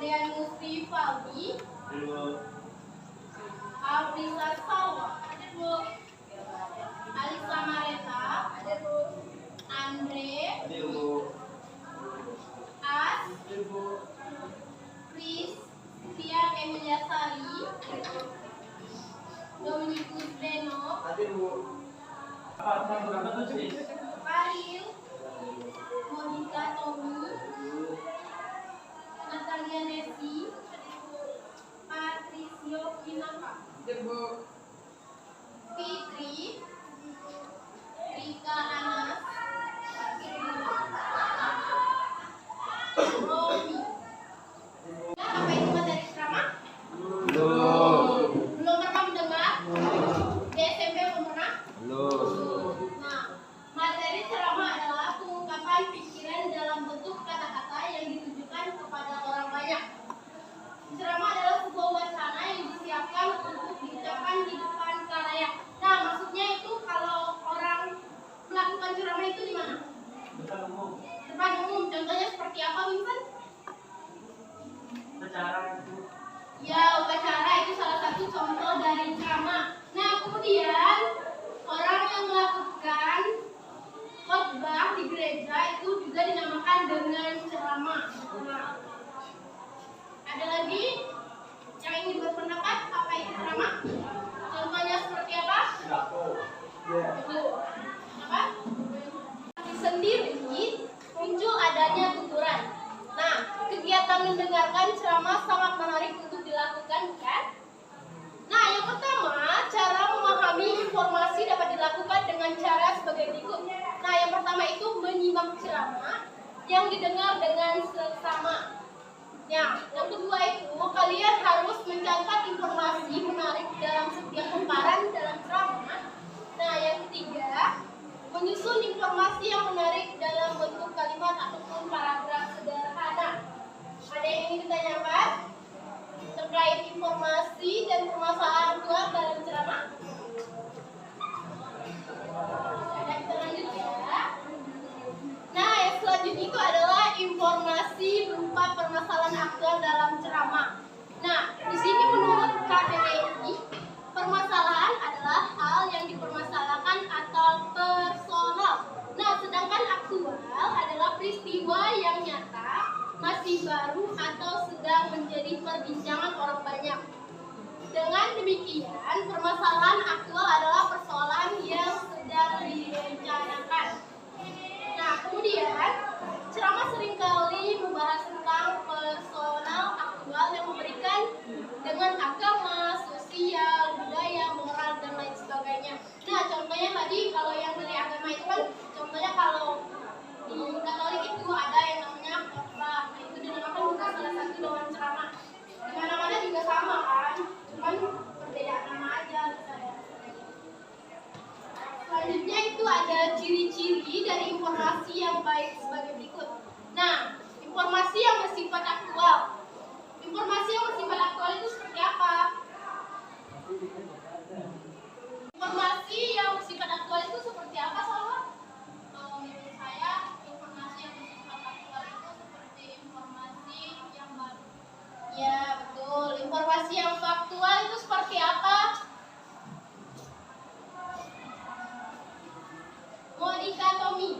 Adrian Musri Faldi, Afrisa Salwa, Alisa Mareta, Andre, As, Christia Emilia Sari, Dominikus Beno, Faril, Monica Tommy, Natalia Nesi, Patricio Kinaka, Fitri, Rika Anas, Romi. Apa itu materi ceramah? Belum pernah mendengar? Di SMP belum pernah? Nah, materi ceramah adalah pengungkapan pikiran dalam bentuk kata-kata yang ditujukan kepada orang banyak. Ceramah adalah sebuah wacana yang disiapkan untuk diucapkan di depan khalayak. Nah, maksudnya itu kalau orang melakukan ceramah itu di mana? Depan umum. Contohnya seperti apa, Vincent? Ya, upacara itu salah satu contoh dari ceramah. Nah, kemudian orang yang melakukan khotbah di gereja itu juga dinamakan dengan ceramah. Nah, ada lagi yang ingin berpendapat apa itu ceramah? Contohnya seperti apa? Apa? Sendiri muncul adanya tuturan. Nah, kegiatan mendengarkan ceramah sangat menarik untuk dilakukan, kan? Nah, yang pertama, cara memahami informasi dapat dilakukan dengan cara sebagai berikut. Nah, yang pertama itu menyimak ceramah yang didengar dengan seksama. Ya, yang kedua itu kalian harus mencatat informasi menarik dalam setiap paparan dalam ceramah. Nah, yang ketiga, menyusun informasi yang menarik dalam bentuk kalimat ataupun paragraf sederhana. Ada yang ingin ditanyakan terkait informasi dan permasalahan aktual dalam ceramah? Ada, kita lanjut ya. Nah, yang selanjutnya itu adalah informasi berupa permasalahan aktual dalam ceramah. Nah, di sini menurut KBBI, permasalahan adalah hal yang dipermasalahkan atau personal. Nah, sedangkan aktual adalah peristiwa yang nyata, masih baru atau sedang menjadi perbincangan orang banyak. Dengan demikian, permasalahan aktual adalah persoalan yang sedang direncanakan. Nah, kemudian ceramah seringkali membahas tentang personal aktual yang memberikan dengan agama, sosial, budaya, moral, dan lain sebagainya. Nah, contohnya tadi kalau yang dari agama itu kan, contohnya kalau di Katolik itu ada yang namanya khotbah. Nah, itu dinamakan juga salah satu dengan ceramah. Di mana-mana juga sama kan, cuman perbedaan nama aja. Selanjutnya itu ada ciri-ciri dari informasi yang baik sebagai berikut. Nah, informasi yang bersifat aktual. Informasi yang bersifat aktual itu seperti apa? Informasi yang bersifat aktual itu seperti apa, Salwa? Kalau menurut saya, informasi yang bersifat aktual itu seperti informasi yang baru. Ya, betul. Informasi yang faktual itu seperti apa? Monica Tommy.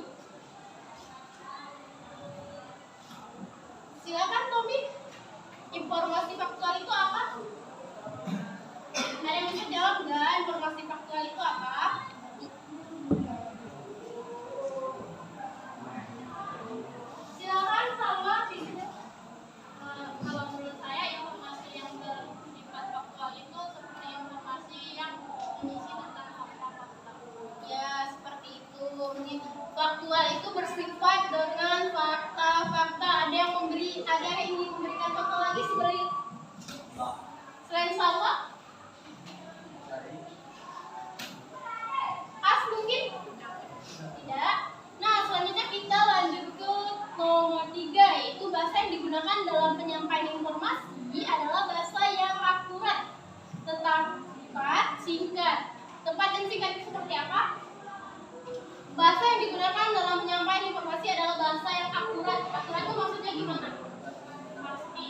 Silakan Tommy. Informasi faktual itu apa? Ada yang bisa jawab nggak? Informasi faktual itu apa? Silakan Salwa. Kalau menurut saya informasi yang bersifat faktual itu seperti informasi yang mengisi tentang fakta-fakta. Ya, seperti itu. Faktual itu bersifat dengan fakta-fakta. Ada yang ingin memberikan contoh lagi seperti selain Salwa? As mungkin? Tidak. Nah, selanjutnya kita lanjut ke nomor 3, yaitu bahasa yang digunakan dalam penyampaian informasi adalah bahasa yang akurat, tepat, singkat. Tepat dan singkat itu seperti apa? Bahasa yang digunakan dalam penyampaian informasi adalah bahasa yang akurat. Akurat itu maksudnya gimana? Pasti.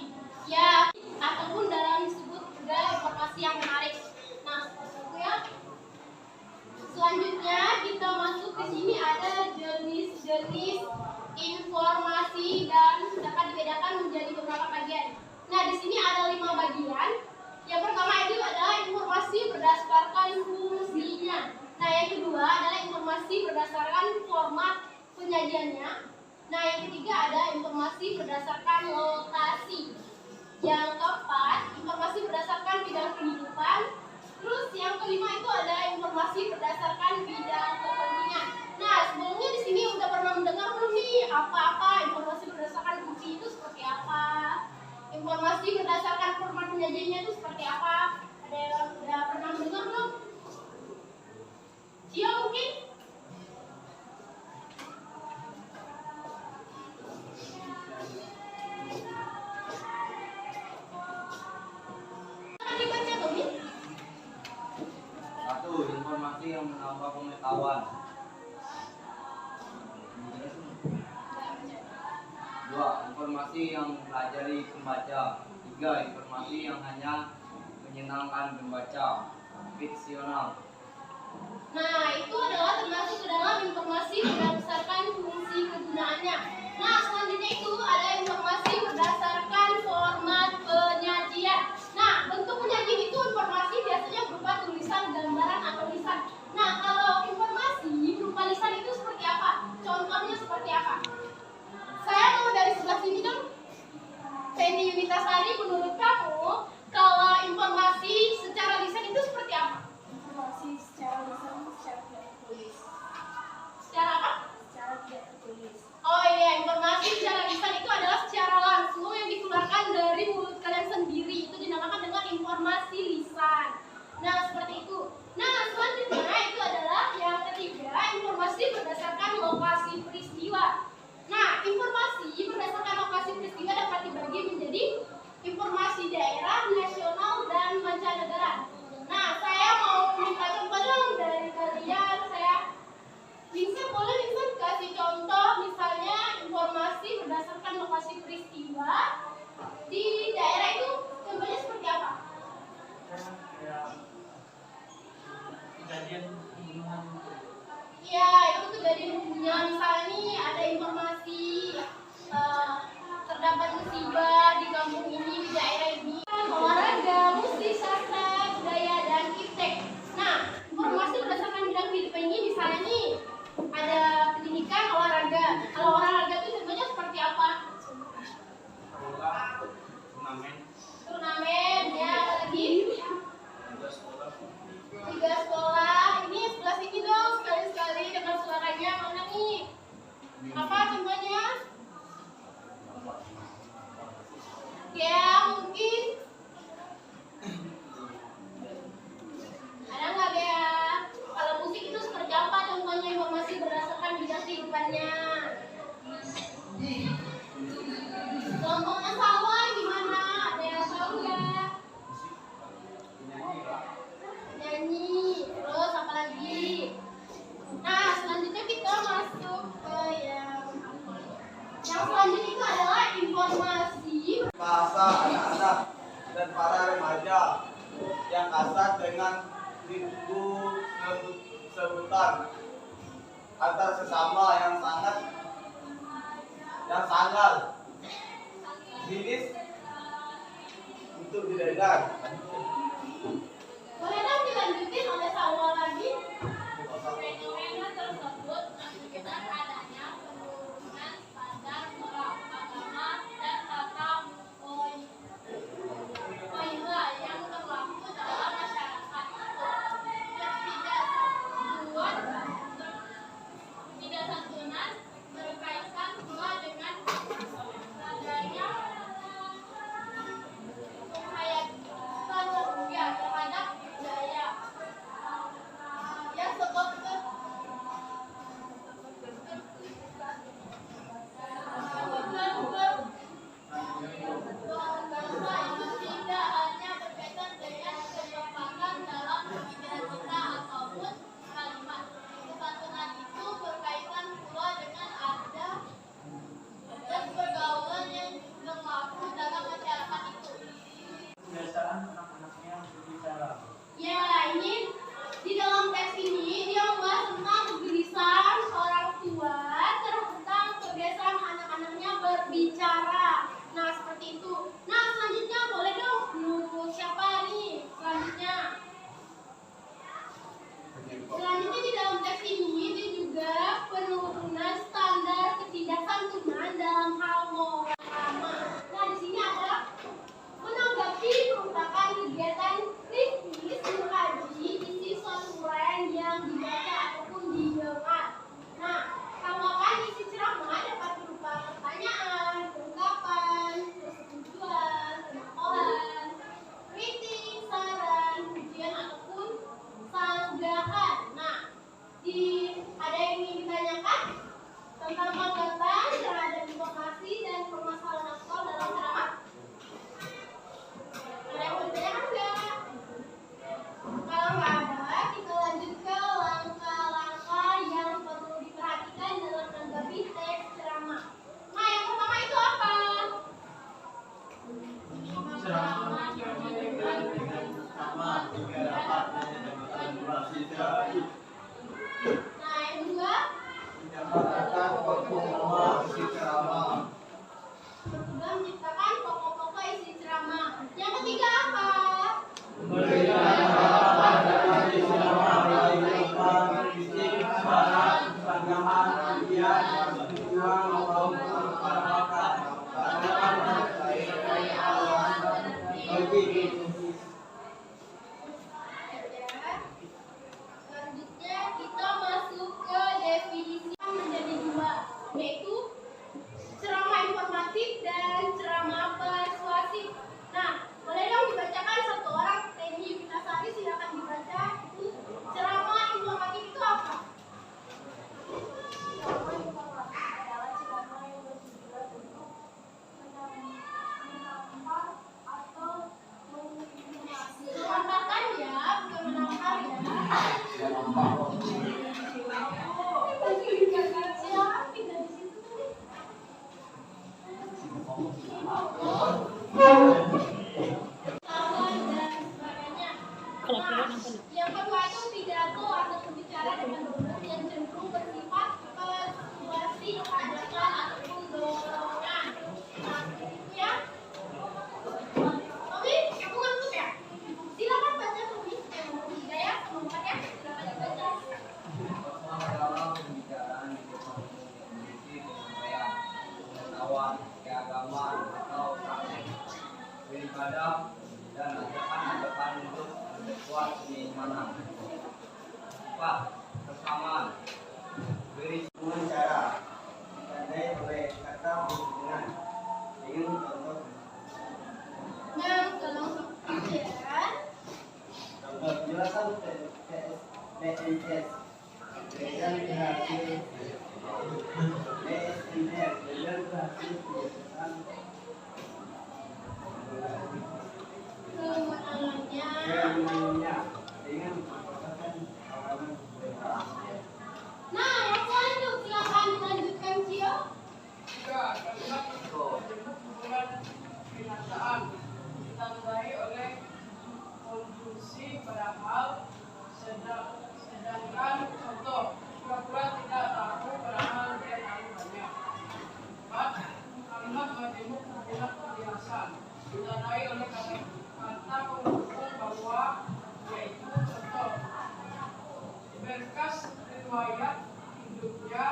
di sini ada 5 bagian. Yang pertama itu adalah informasi berdasarkan fungsinya. Nah, yang kedua adalah informasi berdasarkan format penyajiannya. Nah, yang ketiga ada informasi berdasarkan lokasi. Yang keempat, informasi berdasarkan bidang kehidupan. Terus yang kelima itu ada informasi berdasarkan bidang kepentingan. Nah, sebelumnya di sini udah pernah mendengar belum nih apa-apa informasi berdasarkan fungsi itu seperti apa? Informasi berdasarkan format penyajiannya itu seperti apa? Ada yang udah pernah mendengar belum? Cio mungkin? Dibaca Tommy. 1. Informasi yang menambah pengetahuan. 2. Informasi yang mempelajari pembaca. 3. Informasi yang hanya menyenangkan pembaca. Fiksional. Nah, itu adalah termasuk ke dalam informasi berdasarkan fungsi kegunaannya. Nah, selanjutnya itu ada informasi berdasarkan format penyajian. Nah, bentuk penyajian itu informasi biasanya berupa tulisan, gambaran, atau lisan. Nah, kalau informasi berupa lisan itu seperti apa? Contohnya seperti apa? Saya mau dari sebelah sini dong. Fendi Yunitasari, menurut kamu, kalau informasi secara lisan itu seperti apa? Informasi secara lisan secara tidak tertulis. Secara apa? Secara tidak tertulis. Oh iya, informasi secara lisan itu adalah secara langsung yang dikeluarkan dari mulut kalian sendiri. Itu dinamakan dengan informasi lisan. Nah, seperti itu. Nah, selanjutnya itu adalah yang ketiga, informasi berdasarkan lokasi peristiwa. Nah, informasi berdasarkan lokasi peristiwa dapat dibagi menjadi informasi daerah, nasional, dan mancanegara. Nah, saya mau minta contoh dong dari kalian. Vincent, boleh Vincent kasih contoh misalnya informasi berdasarkan lokasi peristiwa di daerah itu contohnya seperti apa? Kejadian pembunuhan. Ya, itu kejadian pembunuhan. Misalnya nih ada informasi terdapat musibah di kampung ini, di daerah ini. Olahraga, musik, sastra, budaya, dan iptek. Nah, informasi berdasarkan bidang kehidupan ini misalnya nih ada pendidikan, olahraga. Kalau olahraga itu contohnya seperti apa? Bola, turnamen, Turnamen, ya, apa lagi? Tiga sekolah. Ini sebelah sini dong, sekali-sekali dengar suaranya. Mana nih? Apa contohnya? Ya, mungkin ada nggak ya? Kalau musik itu seperti apa contohnya informasi berdasarkan bidang kehidupannya? Contohnya sawah gimana? Ada yang tahu nggak? Nyanyi. Terus apa lagi? Nah, selanjutnya kita masuk ke yang selanjutnya itu adalah informasi bahasa anak-anak dan para remaja yang kasar dengan sebutan antar sesama yang sangat jenis untuk didengar. boleh dong dilanjutin oleh Salwa lagi? Fenomena tersebut menunjukkan adanya penurunan standar moral, agama, dan tata boyha yang berlaku dalam masyarakat itu. Ketidaksantunan berkaitan pula dengan adanya penghayatan terhadap budaya yang sebab bahasa itu tidak hanya berkaitan dengan keserakahan dalam pemikiran kita ataupun kalimat. Kesantunan itu berkaitan pula dengan ada dan pergaulan yang berlaku dalam masyarakat itu. Kebiasaan anak-anaknya berbicara. Ya, ini di dalam teks ini dia membahas tentang kegelisahan orang tua tentang kebiasaan anak-anaknya berbicara. Nah, seperti itu. Nah, selanjutnya menciptakan pokok-pokok isi ceramah. Yang ketiga apa? Memberikan harapan dapat diselamatkan kehidupan fisik, saran, pandangan, impian, tujuan, maupun keselamatan. Karena baik alam bagi Selanjutnya kita masuk ke definisi yang menjadi dua, yaitu ceramah informatif dan ceramah persuasif. Nah, boleh dong dibacakan satu orang. Teni Yuminasari, silakan dibaca. Itu ceramah informatif itu apa? Ceramah informatif adalah ceramah yang bertujuan untuk menambah atau menginformasi. Menambahkan ya, bukan menambah ya. Siapa dari situ tadi? Lawan dan sebagainya. Nah, yang kedua itu pidato atau berbicara dengan bentuk yang cenderung bersifat persuasi, ajakan ataupun dorongan. Nah, itu ya. Tommy, kamu ngantuk ya? Silakan baca Tommy. Yang nomor 3 ya, nomor 4 ya. Silakan dibaca. Dalam pembicaraan di depan umum yang berisi penyampaian pengetahuan, keagamaan atau praktek beribadah dan ajakan-ajakan untuk memperkuat keimanan. 4. Persamaan berisi cara ditandai oleh kata berhubungan dengan contoh. Nah, langsung aja. Contoh penjelasan PNS berikan hasil PNS berikan hasil keputusan Kemenangannya. dengan merupakan pengalaman berbeda. Nah, yang selanjutnya silakan dilanjutkan Cio. Kalimat hubungan binasaan ditandai oleh konjungsi padahal sedangkan contoh pura-pura tidak tahu padahal dia tahu banyak. 4. Kalimat majemuk hubungan perhiasan ditandai oleh kata penghubung bahwa yaitu contoh berkas riwayat hidupnya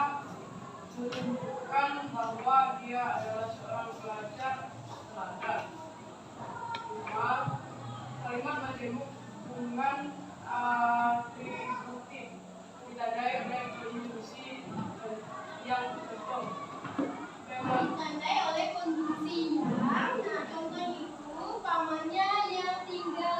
menunjukkan bahwa dia adalah seorang pelajar teladan. 5. Kalimat majemuk hubungan atributif ditandai oleh konjungsi yang contoh. Ditandai oleh konjungsi yang. Nah, contoh itu pamannya yang tinggal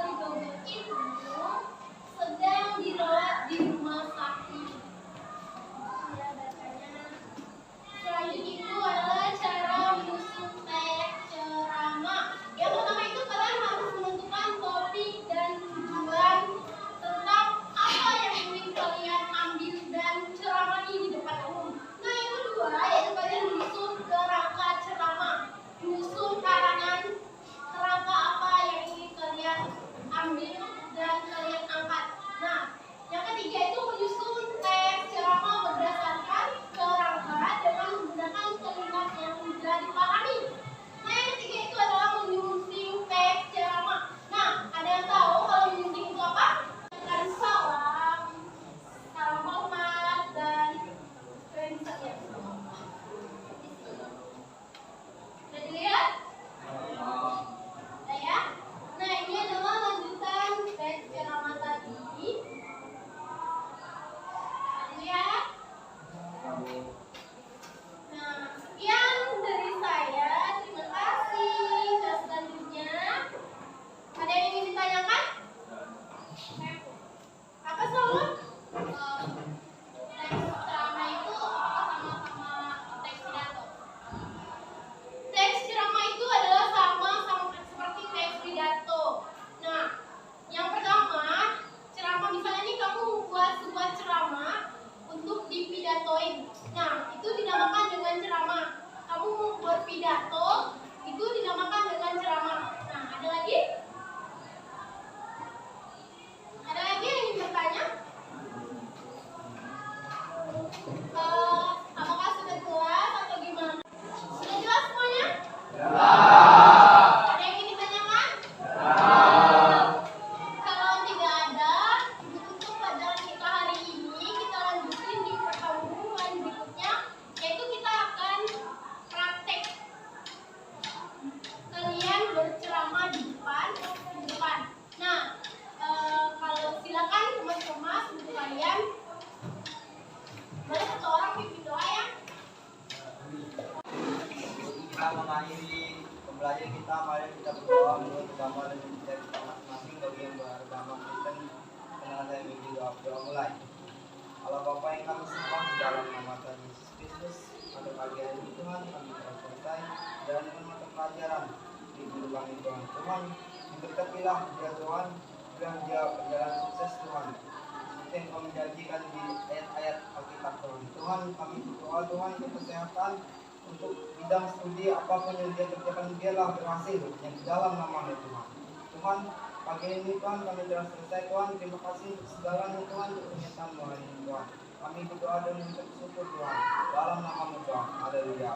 mengakhiri pembelajaran kita, mari kita berdoa menurut agama dan kita masing-masing. Bagi yang beragama Kristen, kenal saya bagi doa mulai. Allah Bapa yang kami sembah di dalam nama Tuhan Yesus Kristus, pada pagi hari ini Tuhan kami telah selesai dan dengan mata pelajaran di gerbang Tuhan. Tuhan berkatilah dia Tuhan, biar dia berjalan sukses Tuhan. Seperti yang kau menjanjikan di ayat-ayat Alkitab Tuhan. Tuhan kami berdoa Tuhan untuk kesehatan, untuk bidang studi apapun yang dia kerjakan biarlah berhasil yang di dalam nama Tuhan. Tuhan pagi ini Tuhan kami telah selesai Tuhan. Terima kasih untuk segalanya Tuhan, untuk pernyataan hari ini Tuhan. Kami berdoa dan mengucap syukur Tuhan dalam nama Tuhan. Haleluya.